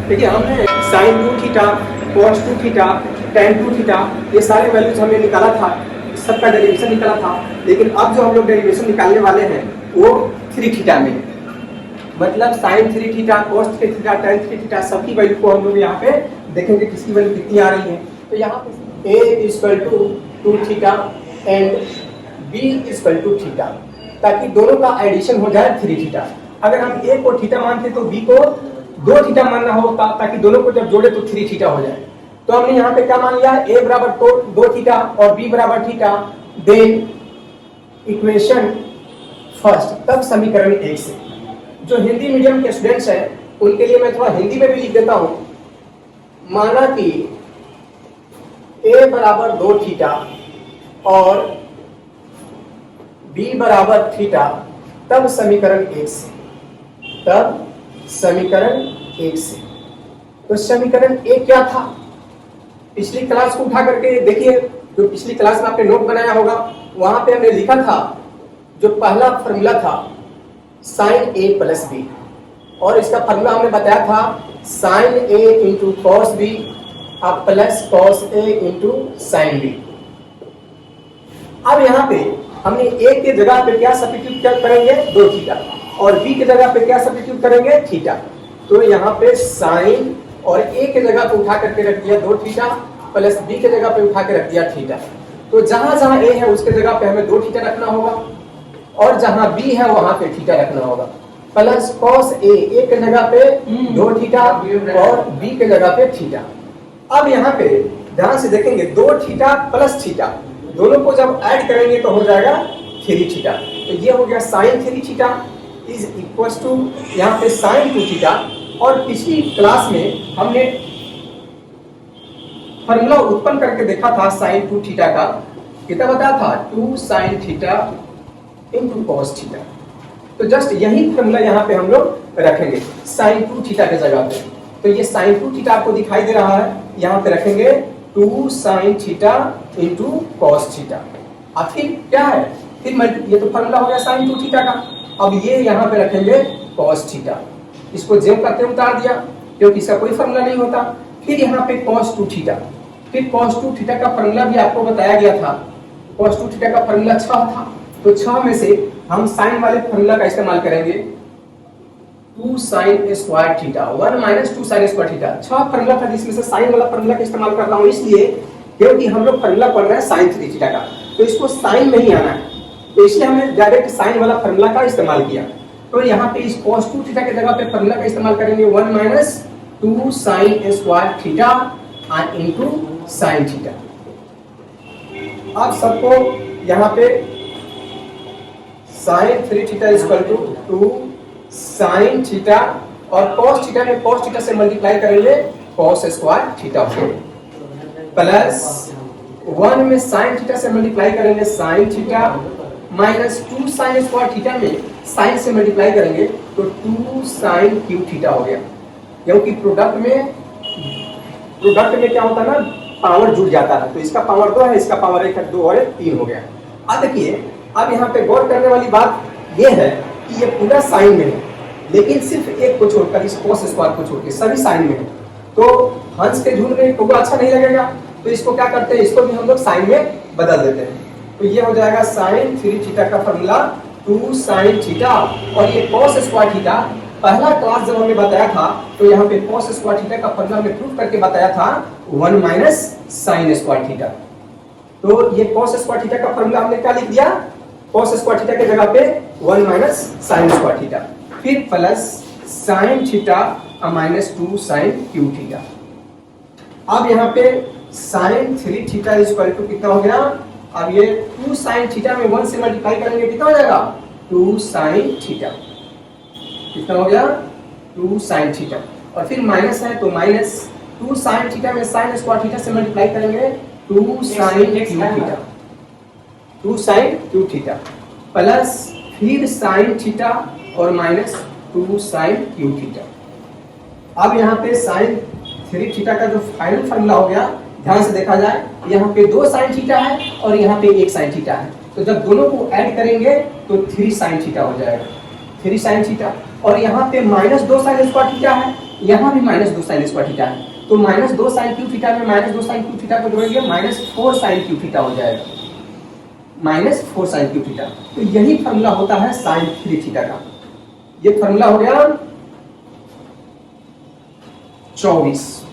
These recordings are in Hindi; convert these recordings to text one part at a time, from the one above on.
देखिए हमने sine 2 theta, cos 2 theta, tan 2 theta ये सारे वैल्यूज हमने निकाला था, सबका डेरिवेशन निकाला था। लेकिन अब जो हम लोग डेरिवेशन निकालने वाले हैं वो 3 थीटा में, मतलब sine 3 theta, cos 3 theta, tan 3 theta सबकी वैल्यू को हम लोग यहाँ पे देखेंगे किसकी वैल्यू कितनी आ रही है। तो यहाँ पे a equal to 2 theta and b equal to theta, ताकि दोनों का एडिशन हो जाए 3 थीटा। अगर हम a को थीटा मानते तो b को 2 थीटा मानना होता, ताकि दोनों को जब जोड़े तो 3 थीटा हो जाए। तो हमने यहाँ पे क्या मान लिया, a बराबर 2 थीटा और b बराबर थीटा, देन इक्वेशन फर्स्ट, तब समीकरण 1 से। जो हिंदी मीडियम के स्टूडेंट्स हैं उनके लिए मैं थोड़ा हिंदी में भी लिख देता हूं। माना कि a बराबर 2 थीटा और b बराबर थीटा, तब समीकरण 1 से, तब समीकरण 1 से। तो समीकरण 1 क्या था, पिछली क्लास को उठा करके देखिए, जो पिछली क्लास में आपने नोट बनाया होगा वहां पे हमने लिखा था, जो पहला फॉर्मूला था साइन a प्लस बी, और इसका फॉर्मूला हमने बताया था sine a into cos B plus cos a into sine B. अब यहाँ पे हमने a के जगह पे क्या सब्स्टिट्यूट क्या करेंगे, 2 थीटा, और b के जगह पे क्या सब्स्टिट्यूट करेंगे, थीटा। तो यहाँ पे साइन और a के जगह पे उठा करके रख दिया 2 थीटा, प्लस b के जगह पे उठा के रख दिया थीटा। तो जहां जहां a है उसके जगह पे हमें 2 थीटा रखना होगा, और जहां b है वहां पे थीटा रखना होगा। प्लस कॉस a के जगह पे 2 थीटा और b के जगह पे थीटा। अब यहाँ पे ध्यान से देखेंगे 2 थीटा प्लस थीटा दोनों को जब ऐड करेंगे तो हो जाएगा 3 थीटा। तो ये हो गया sine 3 theta is equal to यहाँ पे साइन 2 थीटा। और पिछली क्लास में हमने फॉर्मूला उत्पन्न करके देखा था साइन 2 थीटा का, कितना बताया था, 2 sine theta into cos theta. तो जस्ट यही फॉर्मूला यहाँ पे हम लोग रखेंगे साइन 2 थीटा के जगह पे। तो ये साइन 2 थीटा आपको दिखाई दे रहा है, यहाँ पे रखेंगे 2 sine theta into cos theta. अब फिर क्या है, फिर ये तो फॉर्मूला हो गया साइन 2 थीटा का। अब ये यहाँ पे रखेंगे कॉस थीटा, इसको जेम करके उतार दिया क्योंकि इसका कोई फॉर्मूला नहीं होता। फिर यहाँ पे कॉस 2 थीटा, फिर कॉस 2 थीटा का फॉर्मूला भी आपको बताया गया था, कॉस 2 थीटा का फॉर्मूला 6 था। तो 6 में से हम साइन वाले फॉर्मूला का इस्तेमाल करेंगे, 2 sine square theta 1 minus 2 sine square theta. 6 formula था जिसमें से साइन वाला फॉर्मूला का इस्तेमाल कर रहा हूं, इसलिए क्योंकि हम लोग फॉर्मूला पढ़ रहे हैं साइन 3 थीटा का, तो इसको साइन में ही आना है, तो इसलिए हमने डायरेक्ट साइन वाला फॉर्मूला का इस्तेमाल किया। तो यहाँ पे इस cos 2 थीटा के जगह पे फॉर्मूला का इस्तेमाल करेंगे 1 minus 2 sine square theta into sine theta. आप सबको यहाँ पे sine 3 theta equal to 2 sine theta, और cos थीटा में cos थीटा से मल्टीप्लाई करेंगे cos स्क्वायर थीटा हो, प्लस 1 में साइन थीटा से मल्टीप्लाई करेंगे sine theta, minus 2 sine square theta में साइन से मल्टीप्लाई करेंगे तो 2 साइन क्यू थीटा हो गया। क्योंकि प्रोडक्ट में क्या होता है ना, पावर जुड़ जाता है, तो इसका पावर 2 है, इसका पावर 1 है, 2 और 1 3 हो गया। अब देखिए, अब यहाँ पे गौर करने वाली बात ये है कि ये पूरा साइन में है, लेकिन सिर्फ एक को छोड़कर, इस cos स्क्वायर को छोड़कर सभी साइन में है। तो हंस के झुंड में को अच्छा नहीं लगेगा, तो इसको क्या करते हैं, इसको भी हम लोग साइन में बदल देते हैं। तो ये हो जाएगा साइन 3 थीटा का फॉर्मूला 2 साइन थीटा, और ये cos स्क्वायर थीटा पहला क्लास जब हमने बताया था तो यहाँ पे cos स्क्वायर थीटा का फॉर्मूला में प्रूफ करके बताया था 1 माइनस साइन स्क्वायर थीटा। तो ये cos स्क्वायर थीटा का फॉर्मूला हमने क्या लिख दिया, cos स्क्वायर थीटा के जगह पे 1 माइनस साइन स्क्वायर थीटा, फिर plus sine theta minus 2 sine cube theta. अब यहाँ पे साइन 3 थीटा इक्वल टू कितना हो गया, अब ये 2 साइन थीटा में 1 से मल्टीप्लाई करेंगे कितना हो जाएगा, 2 साइन थीटा, कितना हो गया 2 साइन थीटा, और फिर माइनस है तो माइनस 2 साइन थीटा में साइन स्क्वायर थीटा से मल्टीप्लाई करेंगे 2 sine cube theta, 2 sine cube theta, plus फिर साइन थीटा और माइनस 2 साइन क्यू थीटा। अब यहाँ पे साइन 3 थीटा का जो फाइनल फॉर्मूला हो गया, ध्यान से देखा जाए, यहाँ पे 2 साइन थीटा है और यहाँ पे 1 साइन थीटा है, तो जब दोनों को ऐड करेंगे तो 3 साइन थीटा हो जाएगा, 3 साइन थीटा, और यहाँ पे माइनस 2 साइन स्क्वायर थीटा है यहाँ भी माइनस 2 साइन स्क्वायर थीटा है, तो माइनस 2 साइन क्यू थीटा में माइनस 2 साइन क्यू थीटा को जोड़ेंगे, माइनस 4 साइन क्यू थीटा हो जाएगा, माइनस 4 साइन क्यू थीटा। तो यही फॉर्मूला होता है साइन 3 थीटा का। ये फॉर्मूला हो गया 24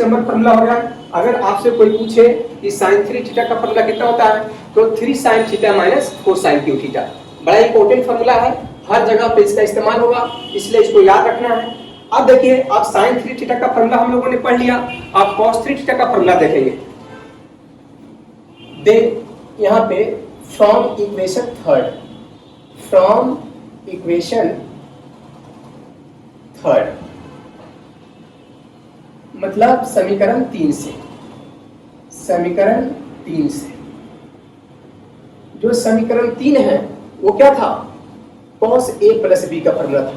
नंबर फॉर्मूला हो गया। अगर आपसे कोई पूछे कि साइन 3 थीटा का फॉर्मूला कितना होता है, तो 3 sine theta minus 4 sine cube theta. बड़ा इंपॉर्टेंट फॉर्मूला है, हर जगह पे इसका इस्तेमाल होगा, इसलिए इसको याद रखना है। अब देखिए, आप साइन 3 थीटा का फॉर्मूला हम लोगों ने पढ़ लिया, आप कॉस 3 थीटा का फॉर्मूला देखेंगे। देन यहाँ पे फ्रॉम इक्वेशन थर्ड मतलब समीकरण 3 से, जो समीकरण 3 है वो क्या था, cos a प्लस बी का फॉर्मूला था।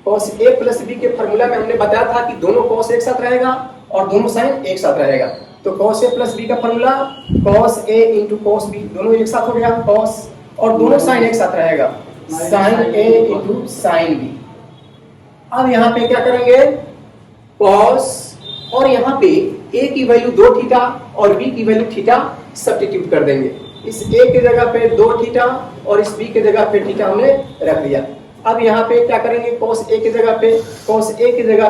cos a प्लस बी के फॉर्मूला में हमने बताया था कि दोनों cos एक साथ रहेगा और दोनों साइन एक साथ रहेगा। तो cos a प्लस बी का formula cos a into cos b, दोनों एक साथ हो गया cos, और दोनों साइन एक साथ रहेगा sin a into sin b। अब यहाँ पे क्या करेंगे, cos, और यहाँ पे a की वैल्यू 2 थीटा और b की वैल्यू थीटा सब्स्टिट्यूट कर देंगे। इस a की जगह पे 2 थीटा और इस b की जगह पे थीटा हमने रख दिया। अब यहाँ पे क्या करेंगे, cos a की जगह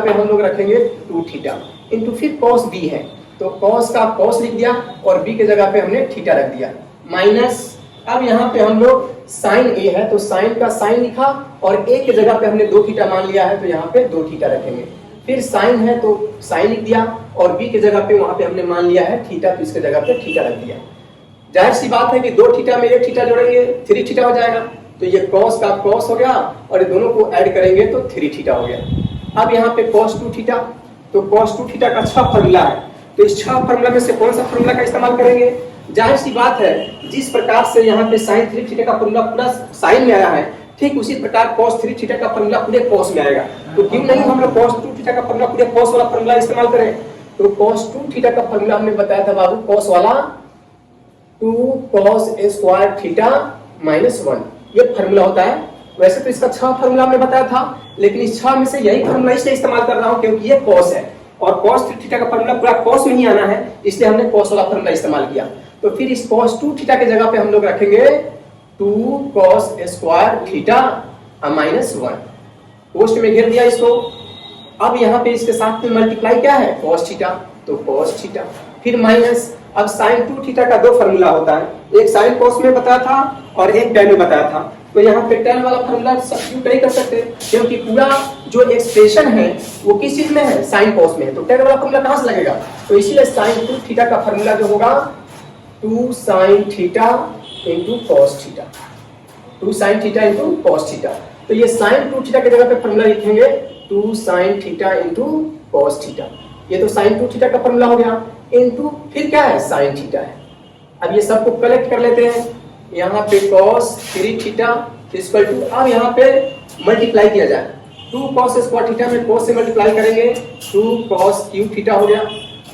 पे हम लोग रखेंगे 2 थीटा इंटू फिर cos b है, तो cos का cos लिख दिया और b की जगह पे हमने थीटा रख दिया, माइनस। अब यहाँ पे हम लोग sin a है तो sin का sin लिखा और a की जगह पे हमने 2 थीटा मान लिया है, तो यहाँ पे 2 थीटा रखेंगे। फिर sin है तो sin लिख दिया और b की जगह पे वहां पे हमने मान लिया है थीटा, तो इसके जगह पे थीटा रख दिया। जाहिर सी बात है कि 2 थीटा में 1 थीटा जोड़ेंगे 3 थीटा हो जाएगा, तो ये cos का cos हो गया और ये दोनों को ऐड करेंगे तो 3 थीटा हो गया। अब यहाँ पे cos 2 थीटा, तो cos 2 थीटा का 6 फॉर्मूला है, तो इस 6 फॉर्मूला में से कौन सा फॉर्मूला का इस्तेमाल करेंगे। जाहिर सी बात है, जिस प्रकार से यहाँ पे sin 3 थीटा का फॉर्मूला पूरा साइन में आया है, ठीक उसी प्रकार cos 3 थीटा का फॉर्मूला पूरे cos में आएगा। तो क्यों नहीं हम लोग cos 2 थीटा का फॉर्मूला पूरे cos वाला फॉर्मूला इस्तेमाल करें। तो cos 2 थीटा का फॉर्मूला हमने बताया था बाबू, cos वाला 2 cos स्क्वायर थीटा माइनस 1, ये फॉर्मूला होता है। वैसे तो इसका 6 फॉर्मूला हमने बताया था, लेकिन इस 6 में से यही फॉर्मूला इसलिए इस्तेमाल कर रहा हूं क्योंकि ये cos है और cos 3 थीटा का फॉर्मूला पूरा cos में ही आना है, इसलिए हमने cos वाला फॉर्मूला इस्तेमाल किया। तो फिर इस cos 2 थीटा के जगह पे हम लोग रखेंगे 2 cos square theta minus 1, post में घेर दिया इसको। अब यहाँ पे इसके साथ में मल्टीप्लाई क्या है, cos थीटा, तो cos थीटा, फिर माइनस। अब sin 2 थीटा का 2 फॉर्मूला होता है, एक sin cos में बताया था और एक tan में बताया था। तो यहाँ पे tan वाला फॉर्मूला सब्स्टिट्यूट नहीं कर सकते क्योंकि पूरा जो एक्सप्रेशन है वो किस चीज में है, sin cos में है, तो tan वाला फॉर्मूला कहाँ से लगेगा। तो इसीलिए sin 2 थीटा का फॉर्मूला जो होगा 2 sin theta into cos theta, 2 sin theta into cos theta. तो ये sin 2 थीटा की जगह पे फॉर्मूला लिखेंगे 2 sin theta into cos theta. ये तो sin 2 थीटा का फॉर्मूला हो गया, इंटू फिर क्या है, sin थीटा है। अब ये सबको कलेक्ट कर लेते हैं, यहाँ पे cos 3 थीटा इक्वल टू, अब यहाँ पे मल्टीप्लाई किया जाए, 2 cos स्क्वायर थीटा में cos से मल्टीप्लाई करेंगे 2 cos क्यूब थीटा हो गया,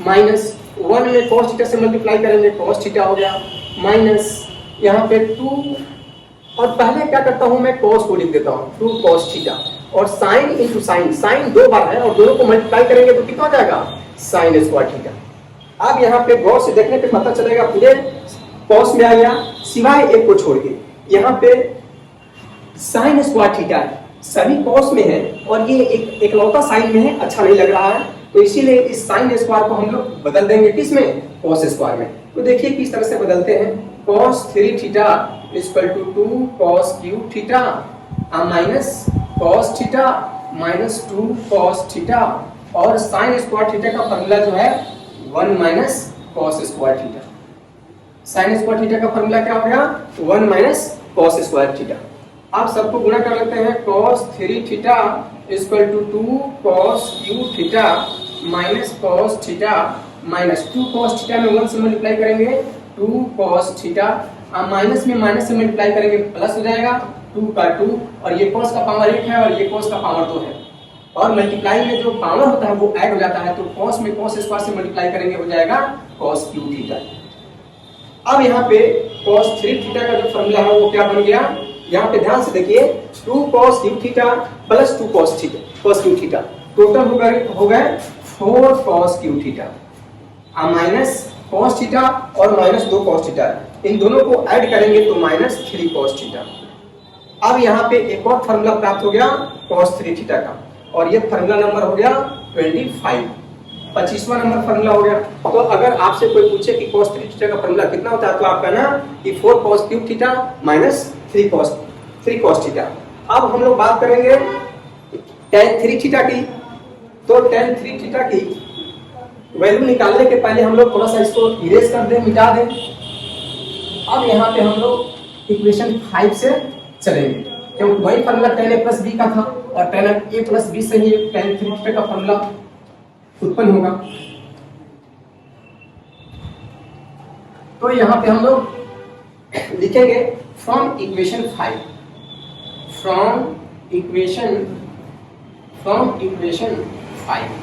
माइनस 1 में cos थीटा से मल्टीप्लाई करेंगे cos थीटा हो गया, माइनस यहाँ पे 2, और पहले क्या करता हूँ मैं cos को लिख देता हूँ 2 cos थीटा, और sin इंटू साइन 2 बार है और दोनों को मल्टीप्लाई करेंगे तो कितना हो जाएगा, sin स्क्वायर थीटा। अब यहाँ पे गौर से देखने पे पता चलेगा पूरे cos में आ गया, सिवाय एक को छोड़ के यहाँ पे sin स्क्वायर थीटा है, सभी cos में है और ये एक इकलौता sin में है, अच्छा नहीं लग रहा है, तो इसीलिए इस sin स्क्वायर को हम लोग बदल देंगे किसमें, cos स्क्वायर में। तो देखिए किस तरह से बदलते हैं, cos 3 theta equal to 2 cos cube theta minus cos theta minus 2 cos theta, और sin स्क्वायर थीटा का फॉर्मूला जो है 1 minus cos square theta. sin square theta का फॉर्मूला क्या हो गया, 1 माइनस cos स्क्वायर थीटा। आप सबको गुणा कर लेते हैं, cos 3 theta equal to 2 cos cube theta minus cos theta minus 2 cos theta में 1 से मल्टीप्लाई करेंगे 2 cos थीटा, माइनस में माइनस से मल्टीप्लाई करेंगे प्लस हो जाएगा 2 का 2, और ये cos का पावर 1 है और ये cos का पावर 2 है, और मल्टीप्लाई में जो पावर होता है वो ऐड हो जाता है, तो cos में cos स्क्वायर से मल्टीप्लाई करेंगे हो जाएगा cos क्यूब थीटा। अब यहाँ पे cos 3 थीटा का जो फॉर्मूला है वो क्या बन गया, यहाँ पे ध्यान से देखिए 2 cos Q theta plus 2 cos Q theta total हो गए 4 cos Q theta minus cos theta और माइनस 2 cos थीटा, इन दोनों को ऐड करेंगे तो माइनस 3 cos थीटा। अब यहाँ पे एक और फार्मूला प्राप्त हो गया cos 3 थीटा का, और ये फार्मूला नंबर हो गया 25वां नंबर फार्मूला हो गया। तो अगर आपसे कोई पूछे कि cos 3 थीटा का फार्मूला कितना होता है तो आप कहना कि 4 cos cube theta minus 3 cos theta. अब हम लोग बात करेंगे tan 3 थीटा की। तो tan 3 थीटा की वैल्यू निकालने के पहले हम लोग थोड़ा सा इसको इरेज कर दें, मिटा दें। अब यहाँ पे हम लोग इक्वेशन 5 से चलेंगे, क्योंकि वही formula tan a plus B का था और tan a प्लस बी से ही tan 3 थीटा का फार्मूला उत्पन्न होगा। तो यहाँ पे हम लोग लिखेंगे फ्रॉम इक्वेशन 5, फ्रॉम इक्वेशन 5।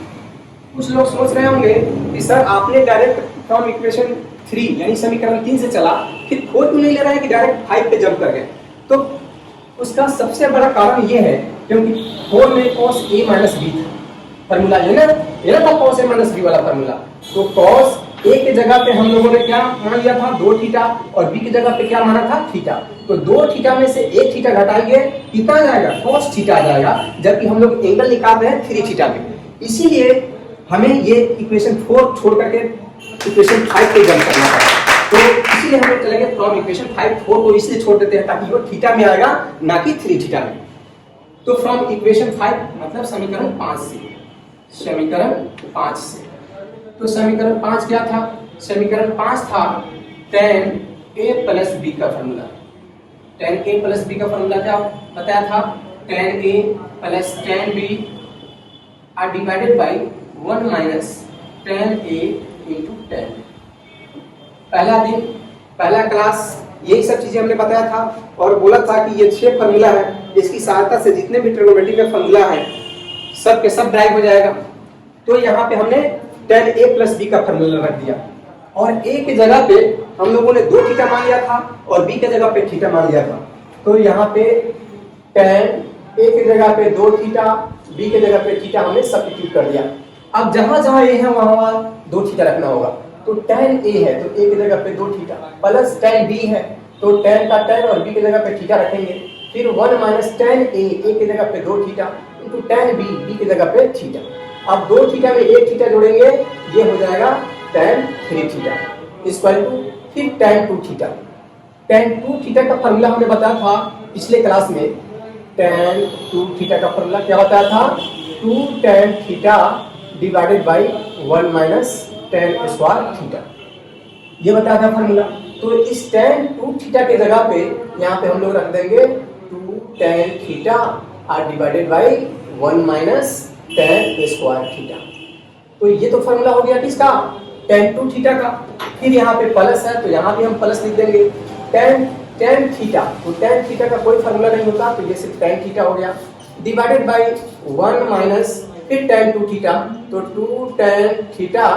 कुछ लोग सोच रहे होंगे कि सर आपने डायरेक्ट फ्रॉम इक्वेशन 3 यानी समीकरण 3 से चला, फिर खोज क्यों नहीं ले रहा है कि डायरेक्ट 5 पे जंप कर गए। तो उसका सबसे बड़ा कारण ये है क्योंकि 4 में cos a माइनस बी था फार्मूला, ये ना था cos a माइनस बी वाला फार्मूला। तो cos a के जगह पे हम लोगों ने क्या मान लिया था 2 थीटा, और b की जगह पे क्या माना था थीटा। तो 2 थीटा में से 1 थीटा घटाएंगे कितना आ जाएगा cos थीटा आ जाएगा, जबकि हम लोग एंगल निकाल रहे हैं 3 थीटा पे। इसीलिए हमें ये इक्वेशन 4 छोड़ करके इक्वेशन 5 पे जंप करना पड़ा। तो इसीलिए हम लोग चलेंगे फ्रॉम इक्वेशन 5, 4 को इसलिए छोड़ देते हैं ताकि वो थीटा में आएगा ना कि 3 थीटा में। तो फ्रॉम इक्वेशन 5 मतलब समीकरण 5 से, समीकरण 5 से। तो समीकरण 5 क्या था? समीकरण 5 था tan a प्लस b का formula. tan a plus b का फार्मूला क्या बताया था? tan a plus tan b are divided by 1 minus tan a into tan। पहला दिन पहला क्लास यही सब चीजें हमने बताया था और बोला था कि ये 6 फार्मूला है, इसकी सहायता से जितने भी ट्रिग्नोमेट्री के फार्मूला हैं सब के सब ड्राइव हो जाएगा। तो यहाँ पे हमने tan a प्लस b का फार्मूला रख दिया और a की जगह पे हम लोगों ने 2 थीटा मान लिया था और b की जगह पे थीटा मान लिया था। तो यहाँ पे tan a की जगह पे 2 थीटा, b की जगह पे थीटा हमने सब्स्टिट्यूट कर दिया। अब जहां जहां a है वहां 2 थीटा रखना होगा। तो tan a है तो a की जगह पे 2 थीटा, प्लस tan b है तो tan का tan और b की जगह पे थीटा रखेंगे। फिर 1 माइनस tan a की जगह पे 2 थीटा इंटू tan b की जगह पे थीटा। अब 2 थीटा में 1 थीटा जोड़ेंगे, ये हो जाएगा tan 3 थीटा इक्वल टू फिर tan 2 थीटा। tan 2 थीटा का फार्मूला हमने बताया था पिछले क्लास में। tan 2 थीटा का फार्मूला क्या बताया था? 2 tan theta divided by 1 minus tan square theta, ये बताया था फार्मूला। तो इस tan 2 थीटा के जगह पे यहाँ पे हम लोग रख देंगे 2 tan theta are divided by 1 minus tan square theta. तो ये तो फार्मूला हो गया किसका? tan 2 थीटा का। फिर यहाँ पे प्लस है तो यहाँ भी हम प्लस लिख देंगे tan थीटा। तो tan थीटा का कोई फार्मूला नहीं होता तो ये सिर्फ tan थीटा हो गया, डिवाइडेड बाय 1 माइनस फिर tan 2 थीटा। तो 2 tan theta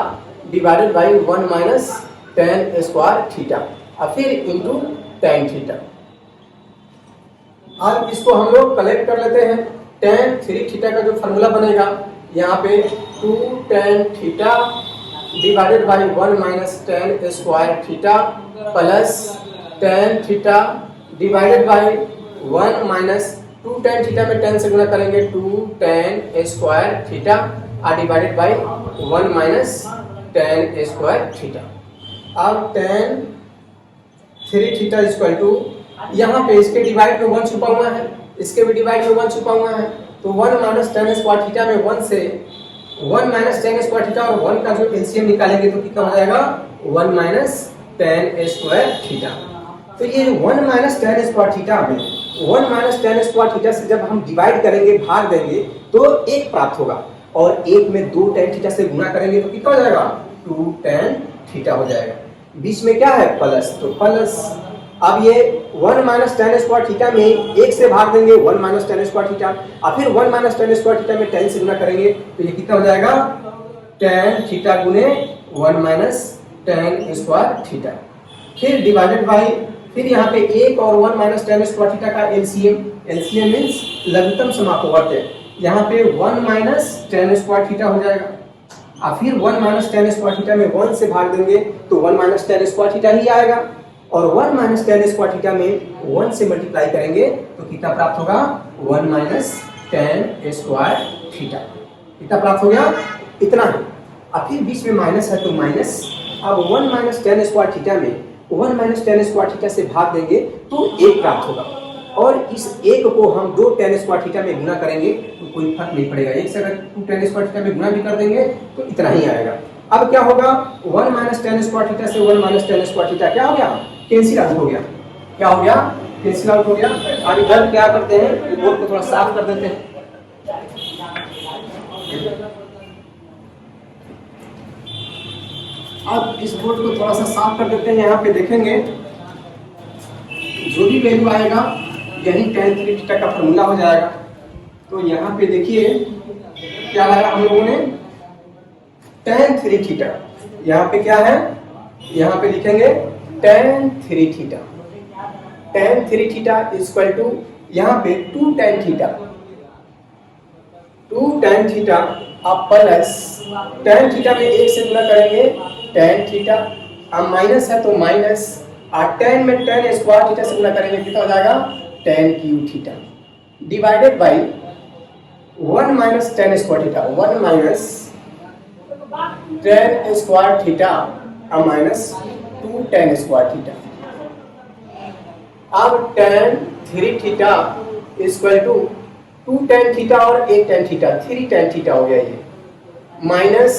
divided by 1 minus tan square theta और फिर इंटू tan थीटा। अब इसको हम लोग कलेक्ट कर लेते हैं। tan 3 थीटा का जो फार्मूला बनेगा यहाँ पे 2 tan theta divided by 1 minus tan square theta plus tan theta divided by 1 minus 2 tan theta में tan से गुणा करेंगे 2 tan स्क्वायर थीटा और divided by 1 minus tan square theta. अब tan 3 थीटा इक्वल टू यहाँ पे इसके डिवाइड में 1 छुपा हुआ है, इसके भी डिवाइड में 1 छुपा हुआ है। तो 1 माइनस tan स्क्वायर थीटा में 1 से 1 माइनस tan स्क्वायर थीटा और 1 का जो एलसीएम निकालेंगे तो कितना हो जाएगा? 1 माइनस tan स्क्वायर थीटा। तो ये 1 माइनस tan स्क्वायर थीटा में 1 माइनस tan स्क्वायर थीटा से जब हम डिवाइड करेंगे, भाग देंगे तो 1 प्राप्त होगा और 1 में 2 tan थीटा से गुणा करेंगे तो कितना हो जाएगा? 2 tan थीटा हो जाएगा। बीच में क्या है? प्लस, तो प्लस। अब ये 1 माइनस tan स्क्वायर थीटा में 1 से भाग देंगे 1 माइनस tan स्क्वायर थीटा और फिर 1 माइनस tan स्क्वायर थीटा में tan से गुणा करेंगे तो ये कितना हो जाएगा? tan थीटा गुने 1 माइनस tan स्क्वायर थीटा। फिर डिवाइडेड बाय फिर यहाँ पे 1 और 1 माइनस tan स्क्वायर थीटा का एलसीएम मीन्स लघुत्तम समापवर्त। यहाँ पे 1 माइनस tan स्क्वायर थीटा हो जाएगा, और फिर 1 माइनस tan स्क्वायर थीटा में 1 से भाग देंगे तो 1 माइनस tan स्क्वायर थीटा ही आएगा, और 1 माइनस tan स्क्वायर थीटा में 1 से मल्टीप्लाई करेंगे तो कितना प्राप्त होगा, 1 माइनस tan स्क्वायर थीटा। कितना प्राप्त हो गया, इतना ही। अब फिर बीच में माइनस है तो माइनस, अब 1 माइनस tan स्क्वायर थीटा में 1 माइनस tan स्क्वायर थीटा से भाग देंगे तो 1 प्राप्त होगा, और इस 1 को हम 2 tan स्क्वायर थीटा में गुना करेंगे तो कोई फर्क नहीं पड़ेगा। 1 से अगर 2 tan स्क्वायर थीटा में गुना भी कर देंगे तो इतना ही आएगा। अब क्या होगा, 1 माइनस tan स्क्वायर थीटा से 1 माइनस tan स्क्वायर थीटा क्या हो गया, कैंसिल आउट हो गया। क्या हो गया, कैंसिल आउट हो गया। अब इधर क्या करते हैं, बोर्ड को थोड़ा साफ कर देते हैं। अब इस बोर्ड को थोड़ा सा साफ कर देते हैं। यहाँ पे देखेंगे जो भी वैल्यू आएगा यही tan 3 थीटा का फॉर्मूला हो जाएगा। तो यहाँ पे देखिए क्या लाया हम लोगों ने, tan 3 थीटा। यहाँ पे क्या है, यहाँ पे लिखेंगे tan 3 theta. tan 3 theta equal to यहाँ पे 2 tan थीटा, 2 tan थीटा अब प्लस tan थीटा में 1 से गुना करेंगे tan थीटा, अब माइनस है तो माइनस, और tan में tan स्क्वायर थीटा से गुना करेंगे कितना हो जाएगा, tan cube theta, divided by 1 minus tan square theta, 1 minus tan square theta और माइनस 2 tan स्क्वायर थीटा। अब tan 3 theta equal to 2 tan theta और 1 tan थीटा, 3 tan थीटा हो गया ये, minus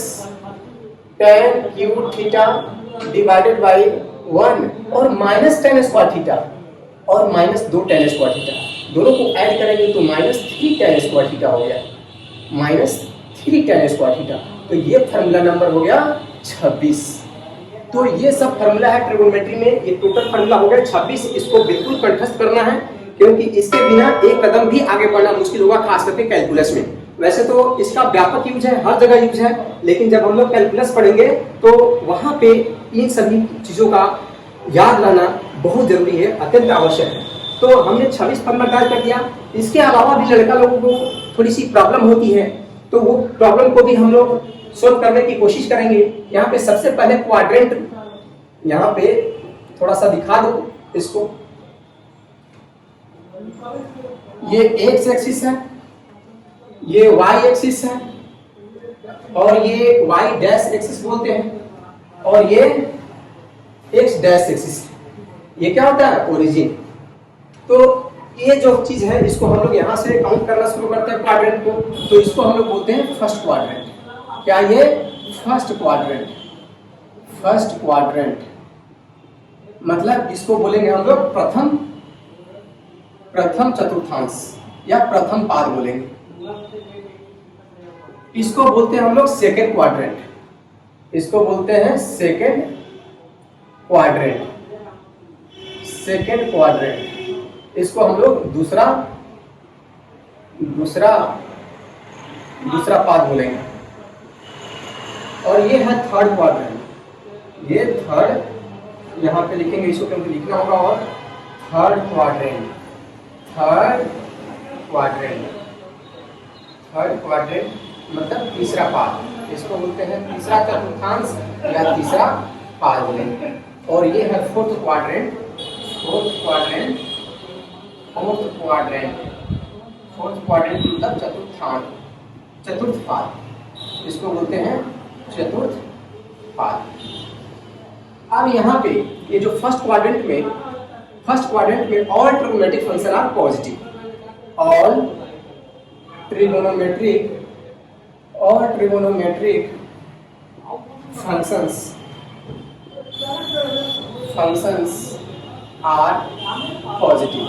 tan cube theta divided by 1 और माइनस tan स्क्वायर थीटा और माइनस 2 tan स्क्वायर थीटा, दोनों को ऐड करेंगे तो माइनस 3 tan स्क्वायर थीटा हो गया, माइनस 3 tan स्क्वायर थीटा। तो ये फार्मूला नंबर हो गया 26। तो ये सब फार्मूला है ट्रिगोनोमेट्री में, ये टोटल फार्मूला हो गया 26। इसको बिल्कुल कंठस्थ करना है क्योंकि इसके बिना एक कदम भी आगे बढ़ना मुश्किल होगा, खास करके कैलकुलस में। वैसे तो इसका व्यापक यूज है, हर जगह यूज है, लेकिन जब हम लोग कैलकुलस पढ़ेंगे तो वहां पे इन सभी चीजों का याद रहना बहुत जरूरी है, अत्यंत आवश्यक है। तो हमने 26 फार्मूला तैयार कर दिया। इसके अलावा भी लड़का लोगों को थोड़ी सी प्रॉब्लम होती है, तो वो प्रॉब्लम को भी हम लोग सोल्व करने की कोशिश करेंगे। यहाँ पे सबसे पहले क्वाड्रेंट, यहाँ पे थोड़ा सा दिखा दो इसको, ये एक्स एक्सिस है, ये वाई एक्सिस है, और ये वाई डैश एक्सिस बोलते हैं, और ये एक्स डैश एक्सिस। ये क्या होता है, ओरिजिन। तो ये जो चीज है इसको हम लोग यहाँ से काउंट करना शुरू करते हैं क्वाड्रेंट को, तो इसको हम लोग बोलते हैं फर्स्ट क्वाड्रेंट। क्या ये फर्स्ट क्वाड्रेंट, फर्स्ट क्वाड्रेंट मतलब इसको बोलेंगे हम लोग प्रथम चतुर्थांश या प्रथम पाद बोलेंगे। इसको बोलते हैं हम लोग सेकेंड क्वाड्रेंट, इसको बोलते हैं सेकेंड क्वाड्रेंट, सेकेंड क्वाड्रेंट। इसको हम लोग दूसरा पाद बोलेंगे। और ये है थर्ड क्वाड्रेंट, ये थर्ड यहाँ पे लिखेंगे, इसको क्योंकि लिखना होगा, और थर्ड क्वाड्रेंट, थर्ड क्वाड्रेंट मतलब तीसरा पाद, इसको बोलते हैं तीसरा चतुर्थांश या तीसरा पाद बोलेंगे। और ये है फोर्थ क्वाड्रेंट, फोर्थ क्वाड्रेंट मतलब चतुर्थ पाद, इसको बोलते हैं चतुर्थ पाद। अब यहाँ पे ये जो फर्स्ट क्वाड्रेंट में all trigonometric function are positive, all trigonometric functions are positive.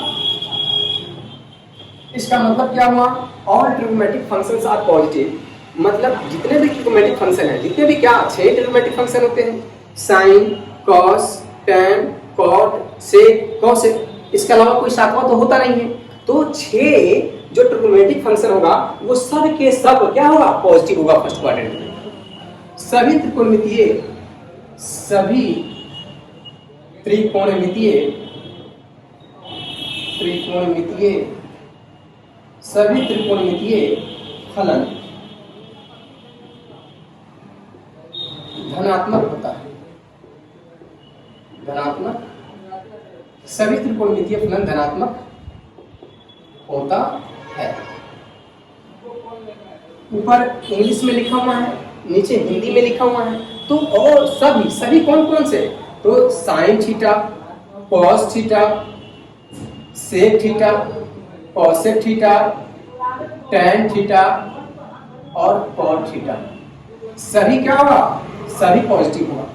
इसका मतलब क्या हुआ, all trigonometric functions are positive मतलब जितने भी ट्रिगोनोमेट्रिक फंक्शन है, जितने भी क्या 6 ट्रिगोनोमेट्रिक फंक्शन होते हैं, साइन, कॉस, टैन, कॉट, सेक, कॉसेक, इसके अलावा कोई सातवां तो होता नहीं है। तो 6 जो ट्रिगोनोमेट्रिक फंक्शन होगा वो सब के सब क्या होगा, पॉजिटिव होगा फर्स्ट क्वाड्रेंट में। सभी त्रिकोणमितीय त्रिकोणमितीय सभी त्रिकोणमितीय फलन धनात्मक होता है। धनात्मक, सभी त्रिकोणमितीय फलन धनात्मक होता है। ऊपर इंग्लिश में लिखा हुआ है, नीचे हिंदी में लिखा हुआ है। तो और सभी कौन कौन से? तो sine theta, cos theta, sec theta, cosec theta, tan theta और कॉट थीटा, सभी क्या होगा? सभी पॉजिटिव होगा।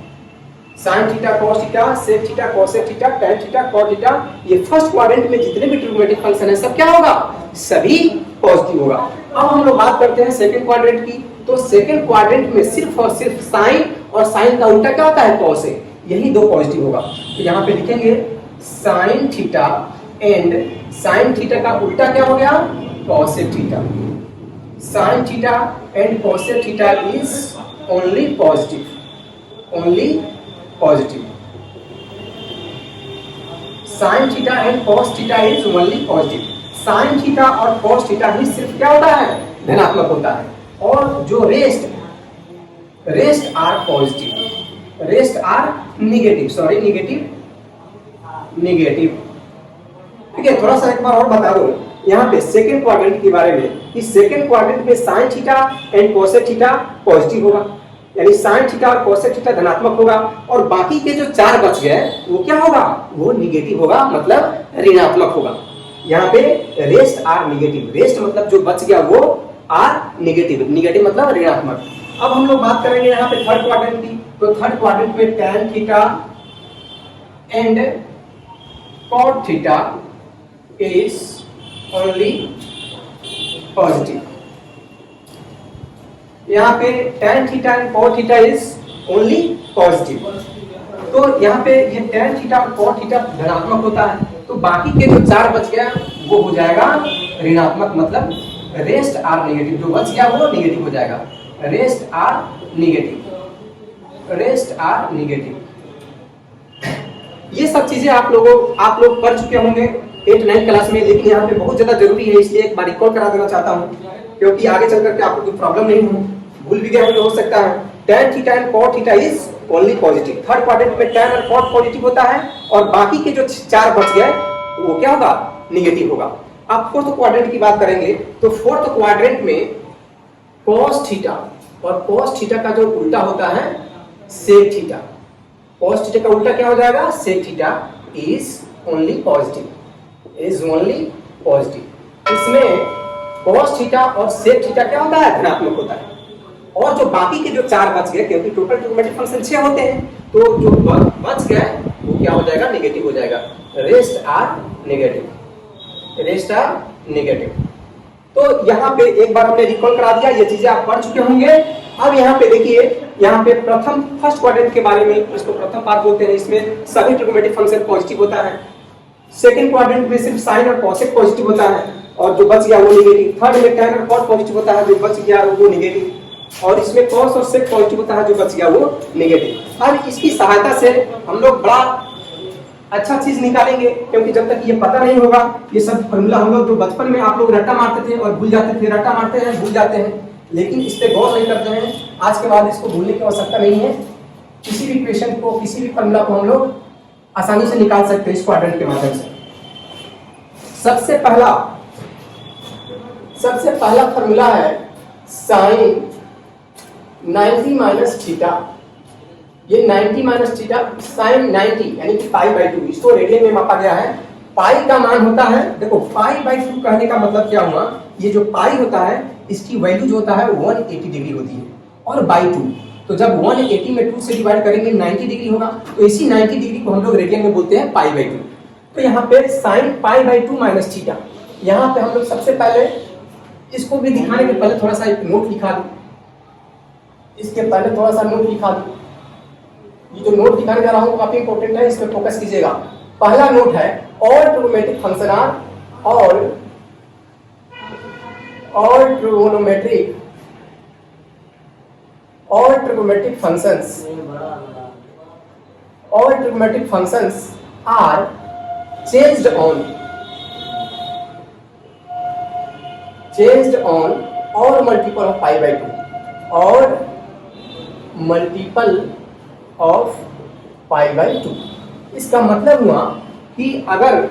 Sine theta, cos theta, sec theta, cosec theta, tan theta, cot theta, ये फर्स्ट क्वाड्रेंट में जितने भी ट्रिग्नोमेट्रिक फंक्शन है सब क्या होगा? सभी पॉजिटिव होगा। अब हम लोग बात करते हैं सेकंड क्वाड्रेंट की। तो सेकंड क्वाड्रेंट में सिर्फ और सिर्फ साइन, और साइन का उल्टा क्या होता है? कॉस है, यही दो पॉजिटिव होगा। तो यहाँ पे लिखेंगे sine theta and sine theta का उल्टा क्या हो गया? Cosec theta. Sine theta and cosec theta is only positive, only positive. Sine theta and cos theta is only positive. Sine theta और कॉस थीटा ही सिर्फ क्या होता है? धनात्मक होता है। और जो rest are positive, rest are negative, sorry negative. ठीक है, थोड़ा सा एक बार और बता दो यहाँ पे सेकंड क्वाड्रेंट के बारे में। इस सेकंड क्वाड्रेंट में sine theta and cosec theta positive होगा, यानी साइन थीटा और कोसेक थीटा धनात्मक होगा, और बाकी के जो चार बच गए वो क्या होगा? वो निगेटिव होगा, मतलब ऋणात्मक होगा। यहाँ पे रेस्ट आर निगेटिव, रेस्ट मतलब जो बच गया वो आर निगेटिव, निगेटिव मतलब ऋणात्मक। अब हम लोग बात करेंगे यहाँ पे थर्ड क्वाड्रेंट की। तो थर्ड क्वाड्रेंट में tan theta and cot theta is only positive. यहाँ पे tan theta and cot theta is only positive. तो यहाँ पे ये tan थीटा और cot थीटा धनात्मक होता है, तो बाकी के जो चार बच गया वो हो जाएगा ऋणात्मक, मतलब रेस्ट आर निगेटिव। जो बच गया वो निगेटिव हो जाएगा, rest are negative, rest are negative. ये सब चीजें आप लोग पढ़ चुके होंगे 8-9 क्लास में, लेकिन यहाँ पे बहुत ज्यादा जरूरी है, इसलिए एक बार रिकॉल करा देना चाहता हूँ, क्योंकि आगे चल करके आपको कोई प्रॉब्लम नहीं हो, भूल भी गए हो सकता है। tan theta and cot theta is only positive. Third quadrant में tan और cot पॉजिटिव होता है, और बाकी के जो चार बच गए वो क्या होगा? निगेटिव होगा। अब फोर्थ क्वाड्रेंट की बात करेंगे। तो फोर्थ क्वाड्रेंट में cos थीटा और cos थीटा का जो उल्टा होता है sec थीटा, cos थीटा का उल्टा क्या हो जाएगा? sec theta is only positive, is only positive. इसमें cos थीटा और sec थीटा क्या होता है? धनात्मक होता है। और जो बाकी के जो चार बच गए, क्योंकि टोटल ट्रिग्नोमेट्रिक फंक्शन 6 होते हैं, तो जो बच गए वो क्या हो जाएगा? नेगेटिव हो जाएगा, rest are negative, rest are negative. तो यहाँ पे एक बार हमने रिकॉल करा दिया, ये चीजें आप पढ़ चुके होंगे। अब यहाँ पे देखिए, यहाँ पे फर्स्ट क्वाड्रेंट के बारे में, इसको प्रथम पार्ट बोलते हैं, इसमें सभी ट्रिग्नोमेट्रिक फंक्शन पॉजिटिव होता है। सेकंड क्वाड्रेंट में सिर्फ साइन और कॉसेक पॉजिटिव होता है, और जो बच गया वो निगेटिव। थर्ड में tan और cot पॉजिटिव होता है, जो बच गया वो निगेटिव। और इसमें cos और sec पॉजिटिव होता है, जो बच गया वो नेगेटिव। अब इसकी सहायता से हम लोग बड़ा अच्छा चीज निकालेंगे, क्योंकि जब तक ये पता नहीं होगा, ये सब फॉर्मूला हम लोग जो बचपन में आप लोग रट्टा मारते थे और भूल जाते थे, रट्टा मारते हैं भूल जाते हैं, लेकिन इस पे गौर नहीं करते हैं। आज के बाद इसको भूलने की आवश्यकता नहीं है। किसी भी क्वेश्चन को, किसी भी फॉर्मूला को हम लोग आसानी से निकाल सकते हैं इस क्वाड्रेंट के माध्यम से। सबसे पहला फॉर्मूला है साइन 90 माइनस थीटा। ये 90 माइनस थीटा साइन 90 यानी कि π/2, इसको रेडियन में मापा गया है। पाई का मान होता है, देखो π/2 कहने का मतलब क्या हुआ? ये जो पाई होता है इसकी वैल्यू जो होता है 180 डिग्री होती है, और बाई 2, तो जब 180 में 2 से डिवाइड करेंगे 90 डिग्री होगा, तो इसी 90 डिग्री को हम लोग रेडियन में बोलते हैं π/2। तो यहाँ पे साइन π/2 माइनस थीटा, यहाँ पे हम लोग सबसे पहले इसको भी दिखाने के पहले थोड़ा सा एक नोट लिखा दूं, इसके पहले थोड़ा सा नोट लिखा दूं। ये जो नोट दिखाने जा रहा हूँ काफी इंपॉर्टेंट है, इस पे फोकस कीजिएगा। पहला नोट है all trigonometric function are all trigonometric functions are changed on changed on odd multiple of pi by two odd multiple of pi by two. इसका मतलब हुआ कि अगर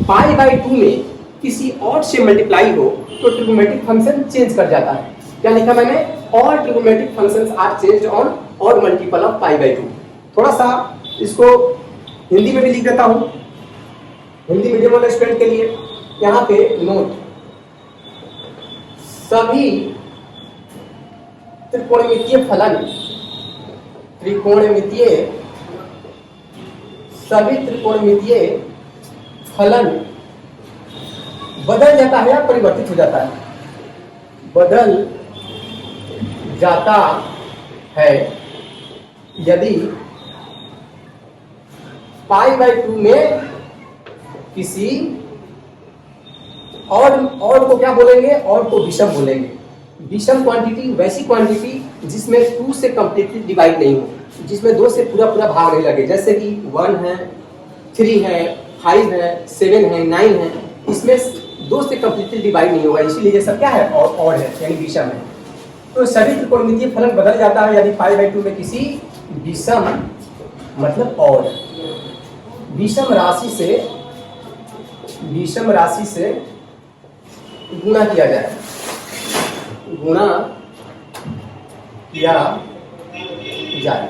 पाई बाई टू में किसी और से मल्टीप्लाई हो तो ट्रिग्नोमेट्रिक फंक्शन चेंज कर जाता है। क्या लिखा मैंने? All trigonometric functions are changed on odd multiple of pi by two. थोड़ा सा इसको हिंदी में भी लिख देता हूं, हिंदी मीडियम वाले स्टूडेंट के लिए। यहाँ पे नोट, सभी त्रिकोणमितीय फलन, त्रिकोणमितीय सभी त्रिकोणमितीय फलन बदल जाता है या परिवर्तित हो जाता है? बदल जाता है यदि पाई बाई टू में किसी और को क्या बोलेंगे? और को विषम बोलेंगे। विषम क्वांटिटी वैसी क्वांटिटी जिसमें 2 से कंप्लीटली डिवाइड नहीं हो, जिसमें 2 से पूरा भाग नहीं लगे, जैसे कि 1 है, 3 है, 5 है, 7 है, 9 है, इसमें 2 से कंप्लीटली डिवाइड नहीं होगा, इसीलिए ये सब क्या है? और है, यानी विषम है। तो सभी त्रिकोणमितीय फलन बदल जाता है यदि पाई बाई टू में किसी विषम, मतलब और विषम राशि से गुणा किया जाए, गुणा किया जाए।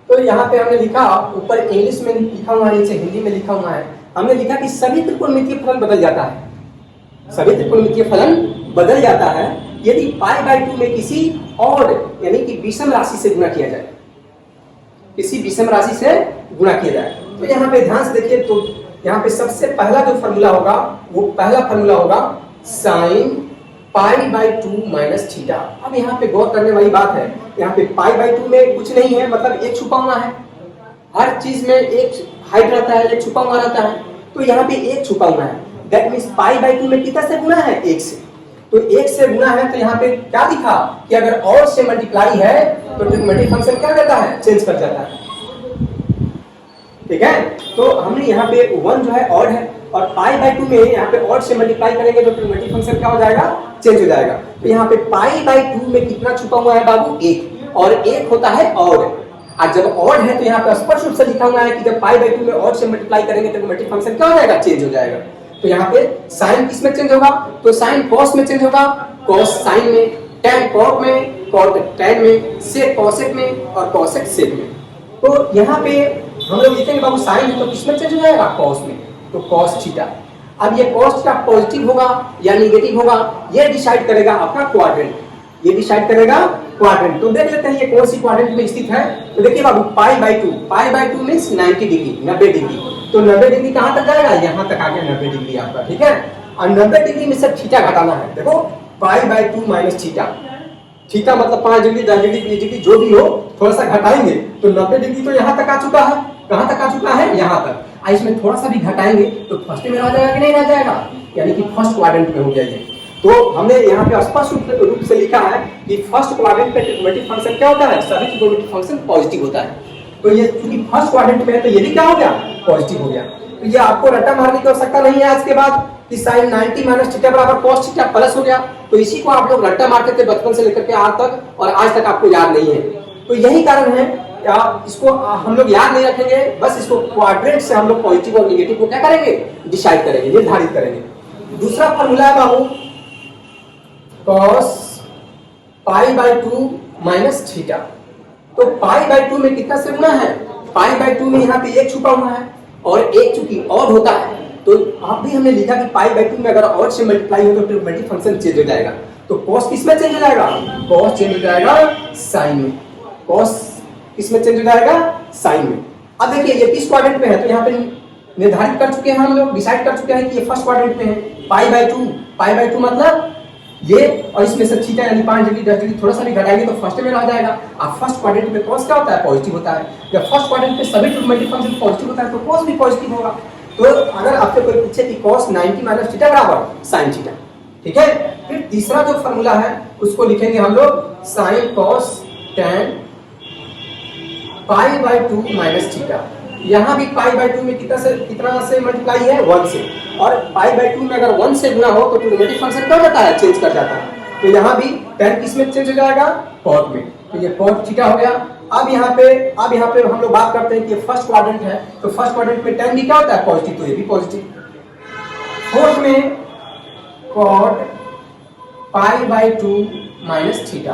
तो यहाँ पे हमने लिखा, ऊपर इंग्लिश में लिखा हुआ है, नीचे हिंदी में लिखा हुआ है। हमने लिखा कि सभी त्रिकोणमितीय फलन बदल जाता है, सभी त्रिकोणमितीय फलन बदल जाता है यदि पाई बाई टू में किसी और यानी कि विषम राशि से गुणा किया जाए, किसी विषम राशि से गुणा किया जाए। तो यहाँ पे ध्यान से देखिए, तो यहाँ पे सबसे पहला जो फॉर्मूला होगा वो पहला फॉर्मूला होगा sine pi by two minus theta. अब यहाँ पे गौर करने वाली बात है, यहाँ पे पाई बाई टू में कुछ नहीं है, मतलब एक छुपा हुआ है, हर चीज में एक हाइड रहता है, एक छुपा हुआ रहता है। तो यहाँ पे एक छुपा हुआ है, that means pi by to में कितना से गुणा है? 1 से। तो 1 से गुणा है, तो यहाँ पे क्या लिखा कि अगर और से मल्टीप्लाई है तो ट्रिग्नोमेट्रिक फंक्शन क्या करता है? चेंज कर जाता है। ठीक है, तो हमने यहाँ पे 1 जो है और है, और पाई बाई टू में यहाँ पे और से मल्टीप्लाई करेंगे तो ट्रिग्नोमेट्रिक फंक्शन क्या हो जाएगा? चेंज हो जाएगा। तो यहाँ पे पाई बाई टू में कितना छुपा हुआ है बाबू? 1, और 1 होता है और जब और है तो यहाँ पे स्पष्ट रूप से लिखा हुआ है कि जब पाई बाई टू में और से मल्टीप्लाई करेंगे तो ट्रिग्नोमेट्रिक फंक्शन क्या हो जाएगा? चेंज हो जाएगा। तो यहाँ पे साइन किस में चेंज होगा? तो साइन कॉस में चेंज होगा, कॉस साइन में, टैन कॉट में, कॉट टैन में, सेक कॉसेक में, और कॉसेक सेक में। तो यहाँ पे हम लोग लिखेंगे बाबू साइन है तो किसमें चेंज हो जाएगा? कॉस में, तो कॉस थीटा। अब ये कॉस थीटा पॉजिटिव होगा या नेगेटिव होगा, ये डिसाइड करेगा आपका क्वाड्रेंट, ये डिसाइड करेगा क्वाड्रेंट। तो देख लेते हैं ये कौन सी क्वाड्रेंट में स्थित है। तो देखिए बाबू pi by two means 90 degree, 90 degree. तो 90 डिग्री कहाँ तक जाएगा? यहाँ तक आके 90 डिग्री आपका, ठीक है। और 90 डिग्री में से थीटा घटाना है। देखो पाई by two minus theta, theta मतलब 5 डिग्री, 10 डिग्री, 20 डिग्री जो भी हो, थोड़ा सा घटाएंगे तो 90 डिग्री तो यहाँ तक आ चुका है। कहाँ तक आ चुका है? यहाँ तक। इसमें थोड़ा सा भी घटाएंगे तो फर्स्ट में रह जाएगा कि नहीं रह जाएगा? यानी कि फर्स्ट क्वाड्रेंट में हो गया ये। तो हमने यहाँ पे स्पष्ट रूप से लिखा है कि फर्स्ट क्वाड्रेंट पे ट्रिग्नोमेट्रिक फंक्शन क्या होता है? सभी ट्रिग्नोमेट्रिक फंक्शन पॉजिटिव होता है। तो ये क्योंकि फर्स्ट क्वाड्रेंट में है तो ये भी क्या हो गया? पॉजिटिव हो गया। तो ये आपको रट्टा मारने की आवश्यकता नहीं है आज के बाद कि साइन 90 माइनस थीटा बराबर कॉस थीटा प्लस हो गया। तो इसी को आप लोग रट्टा मारते थे बचपन से लेकर के आज तक, और आज तक आपको याद नहीं है। तो यही कारण है, इसको हम लोग याद नहीं रखेंगे, बस इसको क्वाड्रेंट से हम लोग पॉजिटिव और निगेटिव को क्या करेंगे? डिसाइड करेंगे, निर्धारित करेंगे। दूसरा फॉर्मूला है बाबू cos pi by two minus theta. तो पाई बाई टू में कितना से गुणा है? पाई बाई टू में यहाँ पे 1 छुपा हुआ है, और 1 चूंकि और होता है तो आप भी हमने लिखा कि पाई बाई टू में अगर और से मल्टीप्लाई हो तो ट्रिग्नोमेट्रिक फंक्शन चेंज हो जाएगा। तो कॉस किस में चेंज हो जाएगा? कॉस चेंज हो जाएगा साइन में, कॉस किसमें चेंज हो जाएगा? साइन में। अब देखिए ये किस क्वाड्रेंट में है, तो यहाँ पे निर्धारित कर चुके हैं हम लोग, डिसाइड कर चुके हैं कि ये फर्स्ट क्वाड्रेंट में है। पाई बाई टू मतलब ये, और इसमें से थीटा यानी 5 डिग्री 10 डिग्री थोड़ा सा भी घटाएंगे तो फर्स्ट में रह जाएगा। अब फर्स्ट क्वाड्रेंट में कॉस क्या होता है? पॉजिटिव होता है। जब फर्स्ट क्वाड्रेंट में सभी ट्रिग्नोमेट्रिक फंक्शन पॉजिटिव होता है तो कॉस भी पॉजिटिव होगा। तो अगर आपसे कोई पूछे कि cos 90 माइनस थीटा बराबर sin थीटा, ठीक है। फिर तीसरा जो फॉर्मूला है उसको लिखेंगे हम लोग sin cos tan pi by two minus theta. यहाँ भी पाई बाई 2 में कितना से मल्टीप्लाई है 1 से, और पाई बाई 2 में अगर 1 से गुना हो तो ट्रिग्नोमेट्रिक फंक्शन क्या होता है, चेंज कर जाता है। तो यहाँ भी tan किस में चेंज हो जाएगा, cot में, तो ये cot थीटा हो गया। अब यहाँ पे हम लोग बात करते हैं कि फर्स्ट क्वाड्रेंट है, तो फर्स्ट क्वाड्रेंट में tan भी क्या होता है, पॉजिटिव, तो ये भी पॉजिटिव। फोर्थ में cot pi by 2 minus theta,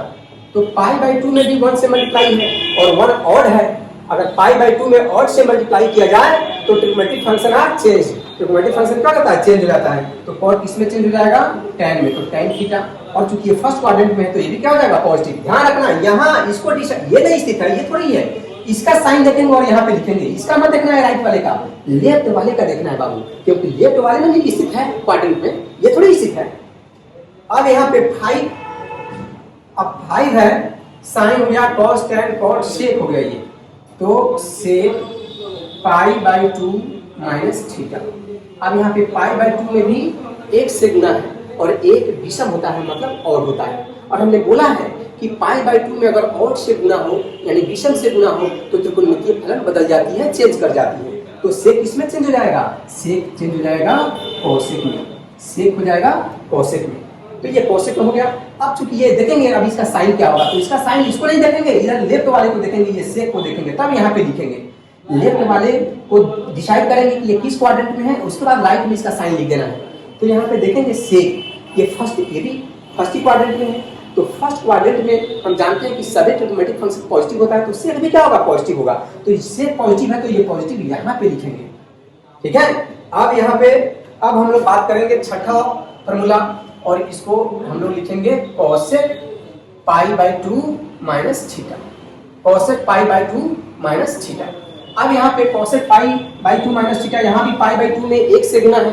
तो पाई बाई 2 में भी 1 से मल्टीप्लाई है और 1 ऑड है, अगर पाई बाई 2 में ऑड से मल्टीप्लाई किया जाए तो trigonometric function are change, trigonometric function क्या होता है, चेंज हो जाता है। तो cot किस में चेंज हो जाएगा, tan में, तो tan थीटा, और चूंकि ये फर्स्ट क्वाड्रेंट में है तो ये भी क्या हो जाएगा, पॉजिटिव। ध्यान रखना यहाँ इसको ये नहीं स्थित है, ये थोड़ी है, इसका साइन देखेंगे और यहाँ पे लिखेंगे, इसका मत देखना है राइट वाले का, लेफ्ट वाले का देखना है बाबू, क्योंकि लेफ्ट वाले में भी स्थित है क्वाड्रेंट में, ये थोड़ी स्थित है। अब यहाँ पे 5, अब 5 है, साइन हो गया cos tan cot sec हो गया ये, तो sec pi by 2 minus theta. अब यहाँ पे पाई बाई 2 में भी 1 से गुना है और 1 विषम होता है, मतलब ऑड होता है, और हमने बोला है कि पाई बाई 2 में अगर ऑड से गुना हो यानी विषम से गुना हो तो त्रिकोणमितीय फलन बदल जाती है, चेंज कर जाती है। तो sec किसमें चेंज हो जाएगा, sec चेंज हो जाएगा cosec में, sec हो जाएगा cosec में, तो ये cosec हो गया। अब चूंकि ये देखेंगे अब इसका साइन क्या होगा, तो इसका साइन इसको नहीं देखेंगे, इधर लेफ्ट वाले को देखेंगे, ये sec को देखेंगे, तब यहाँ पे लिखेंगे, लेफ्ट वाले को डिसाइड करेंगे कि ये किस क्वाड्रेंट में है, उसके बाद राइट में इसका साइन लिख देना है। तो यहाँ पे देखेंगे sec, ये भी फर्स्ट ही क्वाड्रेंट में है, तो फर्स्ट क्वाड्रेंट में हम जानते हैं कि सभी ट्रिग्नोमेट्रिक फंक्शन पॉजिटिव होता है, तो sec भी क्या होगा, पॉजिटिव होगा, तो sec पॉजिटिव है तो ये पॉजिटिव यहाँ पे लिखेंगे, ठीक है। अब यहाँ पे अब हम लोग बात करेंगे छठा फॉर्मूला, और इसको हम लोग लिखेंगे cosec pi by 2 minus theta, cosec pi by 2 minus theta. अब यहाँ पे cosec pi by 2 minus theta, यहाँ भी पाई बाई 2 में 1 से गुना है,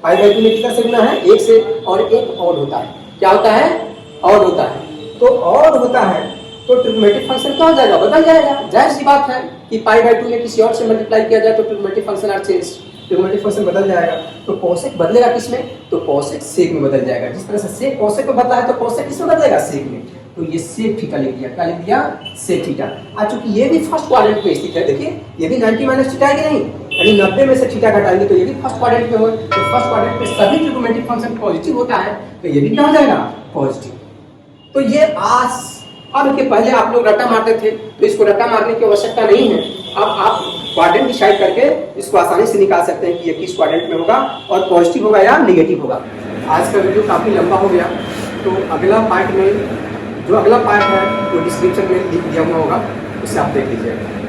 पाई बाई 2 में कितना से गुना है, 1 से, और 1 ऑड होता है, क्या होता है, ऑड होता है, तो ऑड होता है तो ट्रिग्नोमेट्रिक फंक्शन क्या हो जाएगा, बदल जाएगा। जाहिर सी बात है कि पाई बाई 2 में किसी और से मल्टीप्लाई किया जाए तो trigonometric function are change, trigonometric function बदल जाएगा। तो cosec बदलेगा किसमें, तो cosec sec में बदल जाएगा, जिस तरह से sec cosec में बदला है तो cosec किसमें बदलेगा, sec में, तो ये sec थीटा लिख दिया, क्या लिख दिया, sec थीटा। आज चूंकि ये भी फर्स्ट क्वाड्रेंट में स्थित है, देखिए ये भी 90 माइनस थीटा है कि नहीं, यानी 90 में से थीटा घटाएंगे तो ये भी फर्स्ट क्वाड्रेंट में हो, तो फर्स्ट क्वाड्रेंट में सभी ट्रिग्नोमेट्रिक फंक्शन पॉजिटिव होता है, तो ये भी क्या हो जाएगा, पॉजिटिव। तो ये अब के पहले आप लोग रट्टा मारते थे, तो इसको रट्टा मारने की आवश्यकता नहीं है, अब आप क्वाड्रेंट डिसाइड करके इसको आसानी से निकाल सकते हैं कि ये किस क्वाड्रेंट में होगा और पॉजिटिव होगा या नेगेटिव होगा। आज का वीडियो काफी लंबा हो गया, तो अगला पार्ट है वो डिस्क्रिप्शन में लिख दिया हुआ होगा, उससे आप देख लीजिएगा।